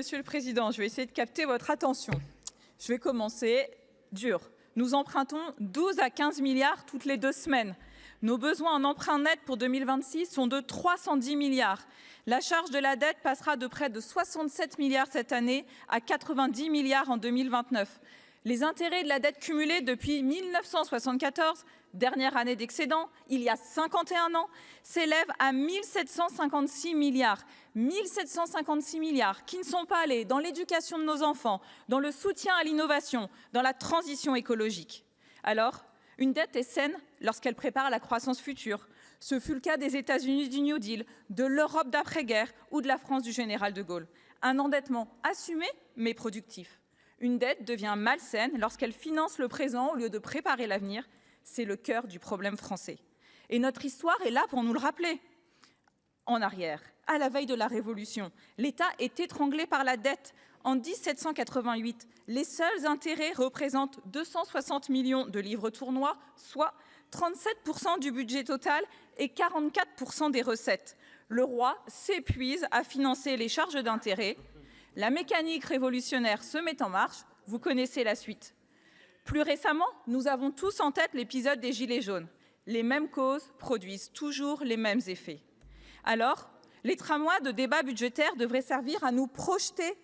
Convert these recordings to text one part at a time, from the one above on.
Monsieur le Président, je vais essayer de capter votre attention. Je vais commencer dur. Nous empruntons 12 à 15 milliards toutes les 2 semaines. Nos besoins en emprunt net pour 2026 sont de 310 milliards. La charge de la dette passera de près de 67 milliards cette année à 90 milliards en 2029. Les intérêts de la dette cumulée depuis 1974, dernière année d'excédent, il y a 51 ans, s'élèvent à 1756 milliards. 1756 milliards qui ne sont pas allés dans l'éducation de nos enfants, dans le soutien à l'innovation, dans la transition écologique. Alors, une dette est saine lorsqu'elle prépare la croissance future. Ce fut le cas des États-Unis du New Deal, de l'Europe d'après-guerre ou de la France du général de Gaulle. Un endettement assumé mais productif. Une dette devient malsaine lorsqu'elle finance le présent au lieu de préparer l'avenir. C'est le cœur du problème français. Et notre histoire est là pour nous le rappeler. En arrière, à la veille de la Révolution, l'État est étranglé par la dette. En 1788, les seuls intérêts représentent 260 millions de livres tournois, soit 37% du budget total et 44% des recettes. Le roi s'épuise à financer les charges d'intérêt. La mécanique révolutionnaire se met en marche. Vous connaissez la suite. Plus récemment, nous avons tous en tête l'épisode des Gilets jaunes. Les mêmes causes produisent toujours les mêmes effets. Alors, les 3 mois de débat budgétaire devraient servir à nous projeter,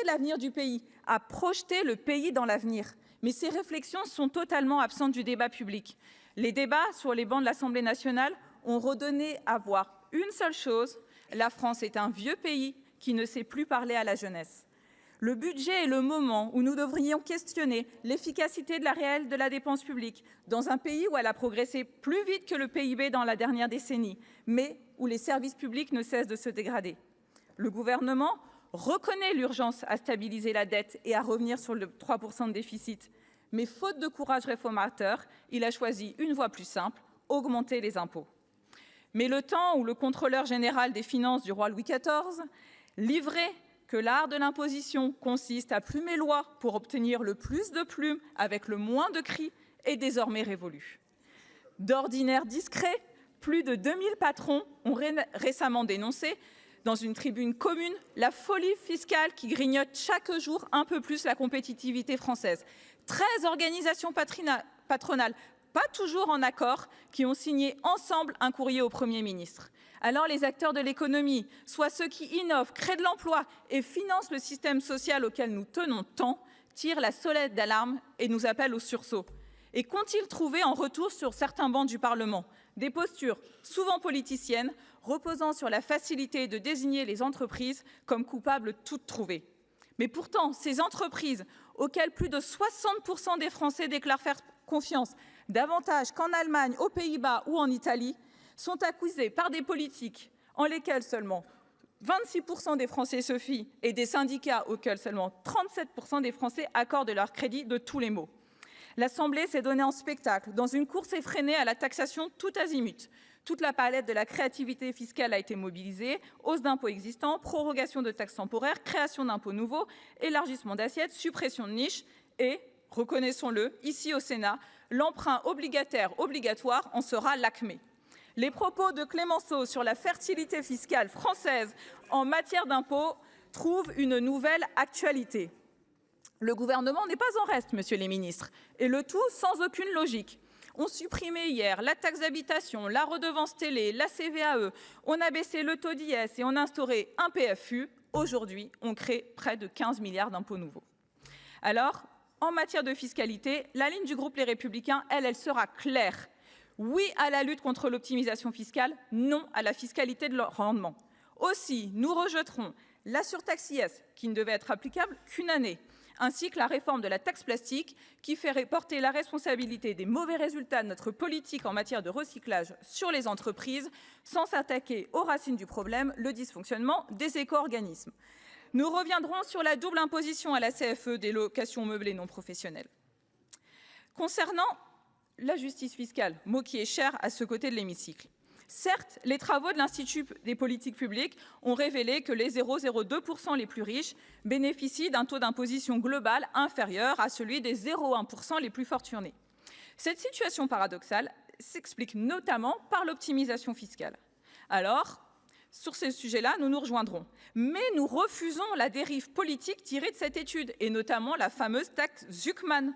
l'avenir du pays, à projeter le pays dans l'avenir. Mais ces réflexions sont totalement absentes du débat public. Les débats sur les bancs de l'Assemblée nationale ont redonné à voir une seule chose, la France est un vieux pays qui ne sait plus parler à la jeunesse. Le budget est le moment où nous devrions questionner l'efficacité de la réelle de la dépense publique dans un pays où elle a progressé plus vite que le PIB dans la dernière décennie, mais où les services publics ne cessent de se dégrader. Le gouvernement reconnaît l'urgence à stabiliser la dette et à revenir sur le 3% de déficit. Mais faute de courage réformateur, il a choisi une voie plus simple, augmenter les impôts. Mais le temps où le contrôleur général des finances du roi Louis XIV livrait que l'art de l'imposition consiste à plumer loi pour obtenir le plus de plumes avec le moins de cris est désormais révolu. D'ordinaire discret, plus de 2000 patrons ont récemment dénoncé dans une tribune commune la folie fiscale qui grignote chaque jour un peu plus la compétitivité française. 13 organisations patronales, pas toujours en accord, qui ont signé ensemble un courrier au Premier ministre. Alors les acteurs de l'économie, soit ceux qui innovent, créent de l'emploi et financent le système social auquel nous tenons tant, tirent la sonnette d'alarme et nous appellent au sursaut. Et qu'ont-ils trouvé en retour sur certains bancs du Parlement? Des postures souvent politiciennes, reposant sur la facilité de désigner les entreprises comme coupables toutes trouvées. Mais pourtant, ces entreprises, auxquelles plus de 60% des Français déclarent faire confiance, davantage qu'en Allemagne, aux Pays-Bas ou en Italie, sont accusées par des politiques en lesquels seulement 26% des Français se fient et des syndicats auxquels seulement 37% des Français accordent leur crédit de tous les maux. L'Assemblée s'est donnée en spectacle dans une course effrénée à la taxation tout azimut. Toute la palette de la créativité fiscale a été mobilisée, hausse d'impôts existants, prorogation de taxes temporaires, création d'impôts nouveaux, élargissement d'assiettes, suppression de niches et, reconnaissons-le, ici au Sénat, l'emprunt obligataire obligatoire en sera l'acmé. Les propos de Clémenceau sur la fertilité fiscale française en matière d'impôts trouvent une nouvelle actualité. Le gouvernement n'est pas en reste, messieurs les ministres, et le tout sans aucune logique. On supprimait hier la taxe d'habitation, la redevance télé, la CVAE, on a baissé le taux d'IS et on a instauré un PFU. Aujourd'hui, on crée près de 15 milliards d'impôts nouveaux. Alors, en matière de fiscalité, la ligne du groupe Les Républicains, elle sera claire. Oui à la lutte contre l'optimisation fiscale, non à la fiscalité de rendement. Aussi, nous rejetterons la surtaxe IS, qui ne devait être applicable qu'une année, ainsi que la réforme de la taxe plastique, qui ferait porter la responsabilité des mauvais résultats de notre politique en matière de recyclage sur les entreprises, sans s'attaquer aux racines du problème, le dysfonctionnement des éco-organismes. Nous reviendrons sur la double imposition à la CFE des locations meublées non professionnelles. Concernant la justice fiscale, mot qui est cher à ce côté de l'hémicycle. Certes, les travaux de l'Institut des politiques publiques ont révélé que les 0,02% les plus riches bénéficient d'un taux d'imposition global inférieur à celui des 0,1% les plus fortunés. Cette situation paradoxale s'explique notamment par l'optimisation fiscale. Alors, Sur ces sujets-là, nous nous rejoindrons. Mais nous refusons la dérive politique tirée de cette étude, et notamment la fameuse taxe Zuckman.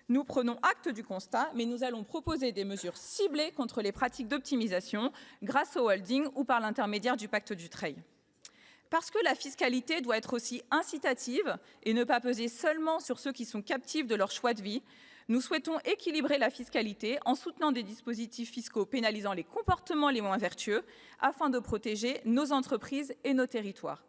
Nous prenons acte du constat, mais nous allons proposer des mesures ciblées contre les pratiques d'optimisation grâce au holding ou par l'intermédiaire du pacte Dutreil. Parce que la fiscalité doit être aussi incitative et ne pas peser seulement sur ceux qui sont captifs de leur choix de vie, nous souhaitons équilibrer la fiscalité en soutenant des dispositifs fiscaux pénalisant les comportements les moins vertueux afin de protéger nos entreprises et nos territoires.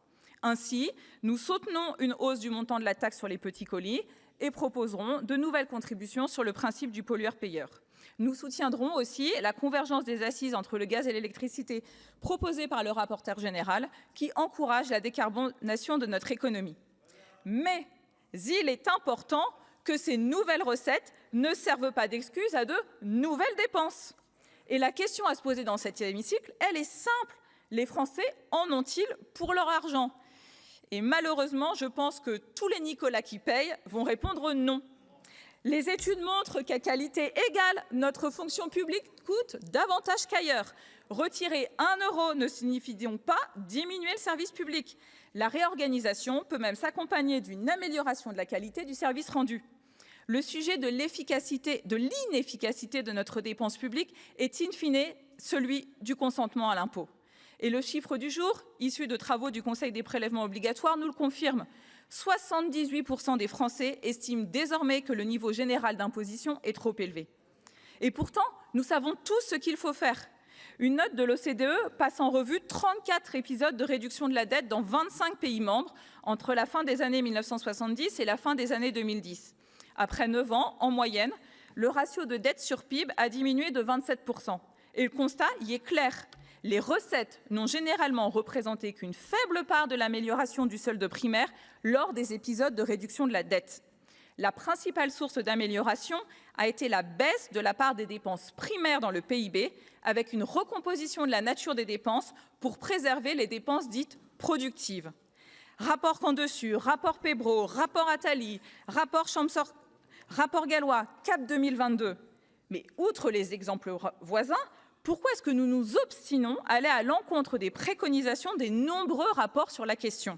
Ainsi, nous soutenons une hausse du montant de la taxe sur les petits colis et proposerons de nouvelles contributions sur le principe du pollueur-payeur. Nous soutiendrons aussi la convergence des assises entre le gaz et l'électricité proposée par le rapporteur général qui encourage la décarbonation de notre économie. Mais il est important que ces nouvelles recettes ne servent pas d'excuse à de nouvelles dépenses. Et la question à se poser dans cet hémicycle, elle est simple. Les Français en ont-ils pour leur argent? Et malheureusement, je pense que tous les Nicolas qui payent vont répondre non. Les études montrent qu'à qualité égale, notre fonction publique coûte davantage qu'ailleurs. Retirer 1 euro ne signifie donc pas diminuer le service public. La réorganisation peut même s'accompagner d'une amélioration de la qualité du service rendu. Le sujet de l'inefficacité de notre dépense publique est in fine celui du consentement à l'impôt. Et le chiffre du jour, issu de travaux du Conseil des prélèvements obligatoires, nous le confirme. 78% des Français estiment désormais que le niveau général d'imposition est trop élevé. Et pourtant, nous savons tous ce qu'il faut faire. Une note de l'OCDE passe en revue 34 épisodes de réduction de la dette dans 25 pays membres entre la fin des années 1970 et la fin des années 2010. Après 9 ans, en moyenne, le ratio de dette sur PIB a diminué de 27%. Et le constat y est clair. Les recettes n'ont généralement représenté qu'une faible part de l'amélioration du solde primaire lors des épisodes de réduction de la dette. La principale source d'amélioration a été la baisse de la part des dépenses primaires dans le PIB, avec une recomposition de la nature des dépenses pour préserver les dépenses dites productives. Rapport Camp-Dessus, rapport Pébro, rapport Attali, rapport Gallois, CAP 2022. Mais outre les exemples voisins, pourquoi est-ce que nous nous obstinons à aller à l'encontre des préconisations des nombreux rapports sur la question?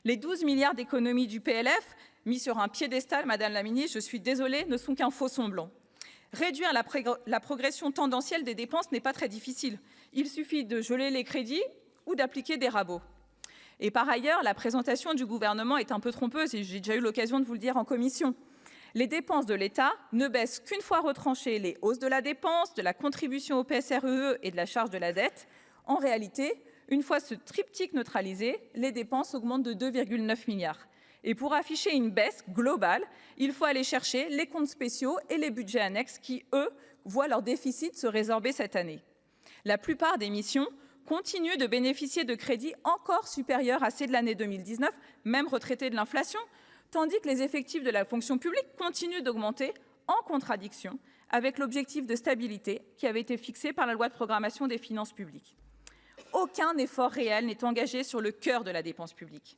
Les 12 milliards d'économies du PLF, mis sur un piédestal, Madame la Ministre, je suis désolée, ne sont qu'un faux semblant. Réduire la progression tendancielle des dépenses n'est pas très difficile. Il suffit de geler les crédits ou d'appliquer des rabots. Et par ailleurs, la présentation du gouvernement est un peu trompeuse, et j'ai déjà eu l'occasion de vous le dire en commission. Les dépenses de l'État ne baissent qu'une fois retranchées les hausses de la dépense, de la contribution au PSRE et de la charge de la dette. En réalité, une fois ce triptyque neutralisé, les dépenses augmentent de 2,9 milliards. Et pour afficher une baisse globale, il faut aller chercher les comptes spéciaux et les budgets annexes qui, eux, voient leur déficit se résorber cette année. La plupart des missions continuent de bénéficier de crédits encore supérieurs à ceux de l'année 2019, même retraités de l'inflation, tandis que les effectifs de la fonction publique continuent d'augmenter en contradiction avec l'objectif de stabilité qui avait été fixé par la loi de programmation des finances publiques. Aucun effort réel n'est engagé sur le cœur de la dépense publique.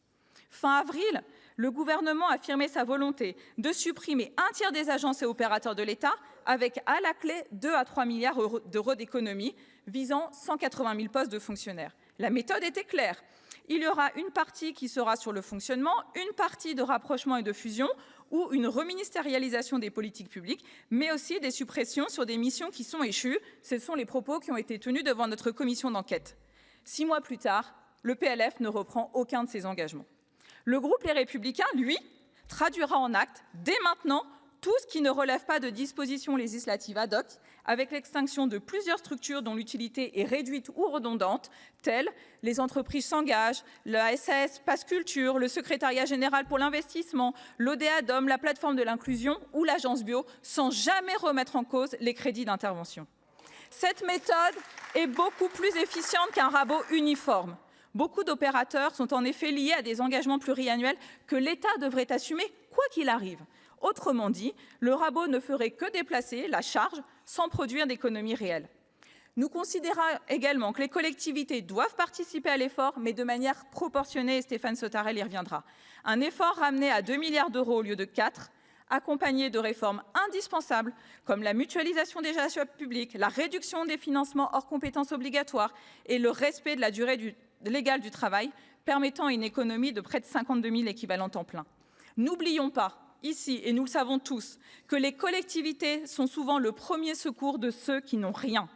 Fin avril, le gouvernement a affirmé sa volonté de supprimer un tiers des agences et opérateurs de l'État avec à la clé 2 à 3 milliards d'euros d'économies visant 180 000 postes de fonctionnaires. La méthode était claire. Il y aura une partie qui sera sur le fonctionnement, une partie de rapprochement et de fusion ou une reministérialisation des politiques publiques, mais aussi des suppressions sur des missions qui sont échues. Ce sont les propos qui ont été tenus devant notre commission d'enquête. 6 mois plus tard, le PLF ne reprend aucun de ses engagements. Le groupe Les Républicains, lui, traduira en actes dès maintenant tout ce qui ne relève pas de dispositions législatives ad hoc, avec l'extinction de plusieurs structures dont l'utilité est réduite ou redondante, telles les entreprises s'engagent, la SAS Pass Culture, le secrétariat général pour l'investissement, l'ODA-DOM, la plateforme de l'inclusion ou l'agence bio, sans jamais remettre en cause les crédits d'intervention. Cette méthode est beaucoup plus efficiente qu'un rabot uniforme. Beaucoup d'opérateurs sont en effet liés à des engagements pluriannuels que l'État devrait assumer quoi qu'il arrive. Autrement dit, le rabot ne ferait que déplacer la charge sans produire d'économies réelles. Nous considérons également que les collectivités doivent participer à l'effort, mais de manière proportionnée, et Stéphane Sautarel y reviendra. Un effort ramené à 2 milliards d'euros au lieu de 4 accompagnée de réformes indispensables comme la mutualisation des achats publics, la réduction des financements hors compétences obligatoires et le respect de la durée légale du travail, permettant une économie de près de 52 000 équivalents temps plein. N'oublions pas, ici, et nous le savons tous, que les collectivités sont souvent le premier secours de ceux qui n'ont rien.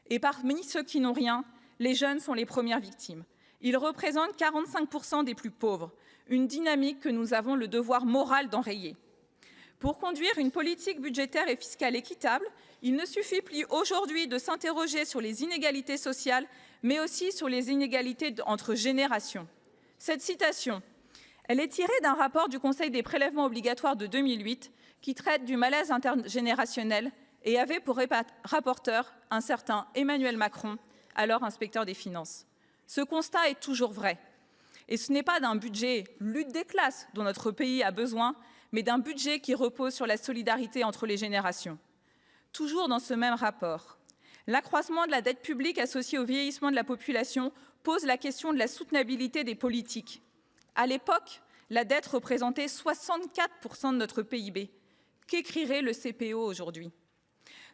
Et parmi ceux qui n'ont rien, les jeunes sont les premières victimes. Ils représentent 45% des plus pauvres, une dynamique que nous avons le devoir moral d'enrayer. Pour conduire une politique budgétaire et fiscale équitable, il ne suffit plus aujourd'hui de s'interroger sur les inégalités sociales, mais aussi sur les inégalités entre générations. Cette citation, elle est tirée d'un rapport du Conseil des prélèvements obligatoires de 2008 qui traite du malaise intergénérationnel et avait pour rapporteur un certain Emmanuel Macron, alors inspecteur des finances. Ce constat est toujours vrai. Et ce n'est pas d'un budget lutte des classes dont notre pays a besoin, mais d'un budget qui repose sur la solidarité entre les générations. Toujours dans ce même rapport, l'accroissement de la dette publique associé au vieillissement de la population pose la question de la soutenabilité des politiques. À l'époque, la dette représentait 64% de notre PIB. Qu'écrirait le CPO aujourd'hui?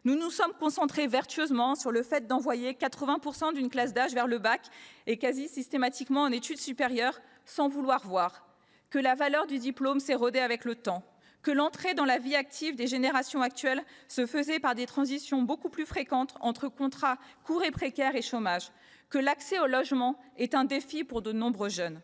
Nous nous sommes concentrés vertueusement sur le fait d'envoyer 80% d'une classe d'âge vers le bac et quasi systématiquement en études supérieures, sans vouloir voir que la valeur du diplôme s'érodait avec le temps, que l'entrée dans la vie active des générations actuelles se faisait par des transitions beaucoup plus fréquentes entre contrats courts et précaires et chômage, que l'accès au logement est un défi pour de nombreux jeunes.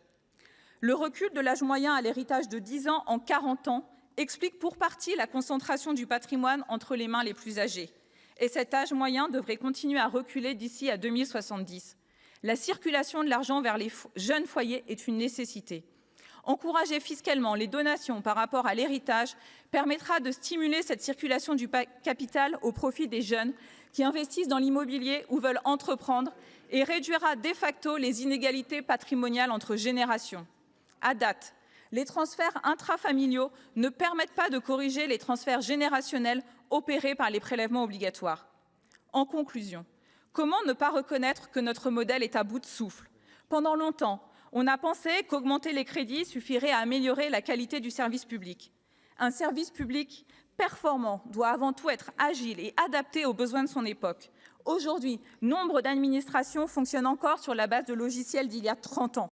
Le recul de l'âge moyen à l'héritage de 10 ans en 40 ans explique pour partie la concentration du patrimoine entre les mains les plus âgées. Et cet âge moyen devrait continuer à reculer d'ici à 2070. La circulation de l'argent vers les jeunes foyers est une nécessité. Encourager fiscalement les donations par rapport à l'héritage permettra de stimuler cette circulation du capital au profit des jeunes qui investissent dans l'immobilier ou veulent entreprendre et réduira de facto les inégalités patrimoniales entre générations. À date, les transferts intrafamiliaux ne permettent pas de corriger les transferts générationnels opérés par les prélèvements obligatoires. En conclusion, comment ne pas reconnaître que notre modèle est à bout de souffle? Pendant longtemps, on a pensé qu'augmenter les crédits suffirait à améliorer la qualité du service public. Un service public performant doit avant tout être agile et adapté aux besoins de son époque. Aujourd'hui, nombre d'administrations fonctionnent encore sur la base de logiciels d'il y a 30 ans.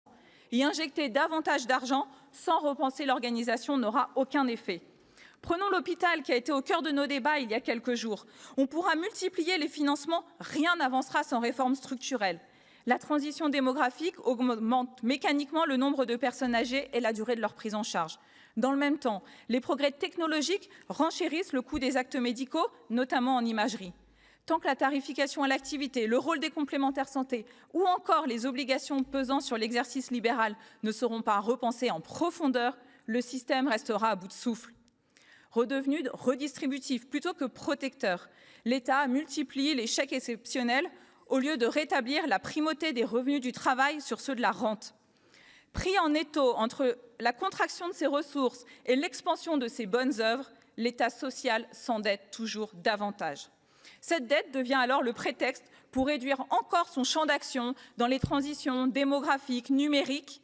Y injecter davantage d'argent sans repenser l'organisation n'aura aucun effet. Prenons l'hôpital qui a été au cœur de nos débats il y a quelques jours. On pourra multiplier les financements, rien n'avancera sans réforme structurelle. La transition démographique augmente mécaniquement le nombre de personnes âgées et la durée de leur prise en charge. Dans le même temps, les progrès technologiques renchérissent le coût des actes médicaux, notamment en imagerie. Tant que la tarification à l'activité, le rôle des complémentaires santé ou encore les obligations pesant sur l'exercice libéral ne seront pas repensées en profondeur, le système restera à bout de souffle. Redevenu redistributif plutôt que protecteur, l'État multiplie les chèques exceptionnels au lieu de rétablir la primauté des revenus du travail sur ceux de la rente. Pris en étau entre la contraction de ses ressources et l'expansion de ses bonnes œuvres, l'État social s'endette toujours davantage. Cette dette devient alors le prétexte pour réduire encore son champ d'action dans les transitions démographiques, numériques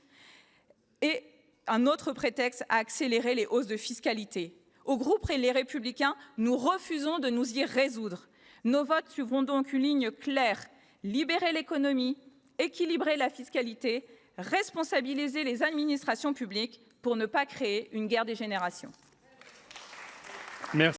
et un autre prétexte à accélérer les hausses de fiscalité. Au groupe Les Républicains, nous refusons de nous y résoudre. Nos votes suivront donc une ligne claire: libérer l'économie, équilibrer la fiscalité, responsabiliser les administrations publiques pour ne pas créer une guerre des générations. Merci.